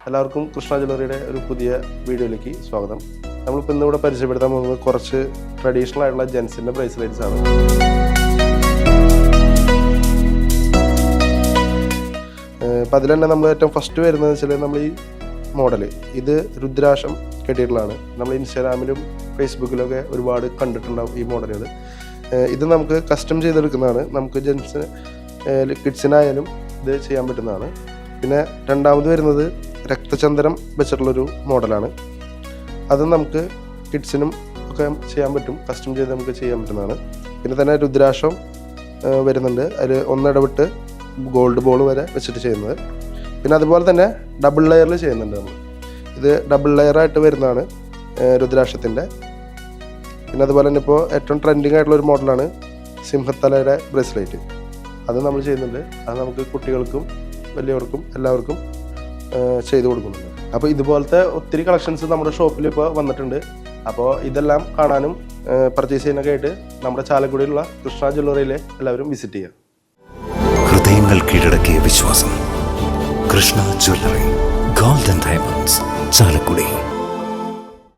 എല്ലാവർക്കും കൃഷ്ണ ജ്വല്ലറിയുടെ ഒരു പുതിയ വീഡിയോയിലേക്ക് സ്വാഗതം. നമ്മളിപ്പോൾ ഇന്നിവിടെ പരിചയപ്പെടുത്താൻ പോകുന്നത് കുറച്ച് ട്രഡീഷണൽ ആയിട്ടുള്ള ജെൻസിൻ്റെ ബ്രേസ്ലെറ്റ്സ് ആണ്. അപ്പം അതിൽ തന്നെ നമ്മൾ ഏറ്റവും ഫസ്റ്റ് വരുന്നത് വെച്ചാൽ നമ്മൾ ഈ മോഡൽ ഇത് രുദ്രാക്ഷം കെട്ടിയിട്ടുള്ളതാണ്. നമ്മൾ ഇൻസ്റ്റാഗ്രാമിലും ഫേസ്ബുക്കിലൊക്കെ ഒരുപാട് കണ്ടിട്ടുണ്ടാവും ഈ മോഡലുകൾ. ഇത് നമുക്ക് കസ്റ്റം ചെയ്തെടുക്കുന്നതാണ്. നമുക്ക് ജെൻസിന് കിഡ്സിനായാലും ഇത് ചെയ്യാൻ പറ്റുന്നതാണ്. പിന്നെ രണ്ടാമത് വരുന്നത് രക്തചന്ദനം വെച്ചിട്ടുള്ളൊരു മോഡലാണ്. അത് നമുക്ക് കിഡ്സിനും ഒക്കെ ചെയ്യാൻ പറ്റും, കസ്റ്റം ചെയ്ത് നമുക്ക് ചെയ്യാൻ പറ്റുന്നതാണ്. പിന്നെ തന്നെ രുദ്രാക്ഷം വരുന്നുണ്ട്, അതിൽ ഒന്നിടവിട്ട് ഗോൾഡ് ബോൾ വരെ വെച്ചിട്ട് ചെയ്യുന്നത്. പിന്നെ അതുപോലെ തന്നെ ഡബിൾ ലെയറിൽ ചെയ്യുന്നുണ്ട് നമ്മൾ. ഇത് ഡബിൾ ലെയറായിട്ട് വരുന്നതാണ് രുദ്രാക്ഷത്തിൻ്റെ. പിന്നെ അതുപോലെ തന്നെ ഇപ്പോൾ ഏറ്റവും ട്രെൻഡിങ് ആയിട്ടുള്ളൊരു മോഡലാണ് സിംഹത്തലയുടെ ബ്രേസ്ലെറ്റ്. അത് നമ്മൾ ചെയ്യുന്നുണ്ട്. അത് നമുക്ക് കുട്ടികൾക്കും വലിയവർക്കും എല്ലാവർക്കും ചെയ്തു കൊടുക്കുന്നുണ്ട്. അപ്പോൾ ഇതുപോലത്തെ ഒത്തിരി കളക്ഷൻസ് നമ്മുടെ ഷോപ്പിൽ ഇപ്പോൾ വന്നിട്ടുണ്ട്. അപ്പോൾ ഇതെല്ലാം കാണാനും പർച്ചേസ് ചെയ്യാനൊക്കെ ആയിട്ട് നമ്മുടെ ചാലക്കുടിയിലുള്ള കൃഷ്ണ ജ്വല്ലറിയിലെ എല്ലാവരും വിസിറ്റ് ചെയ്യുക. ഹൃദയങ്ങൾ കീഴടക്കിയ വിശ്വാസം, Krishna jewellery, golden diamonds, Chalakudy.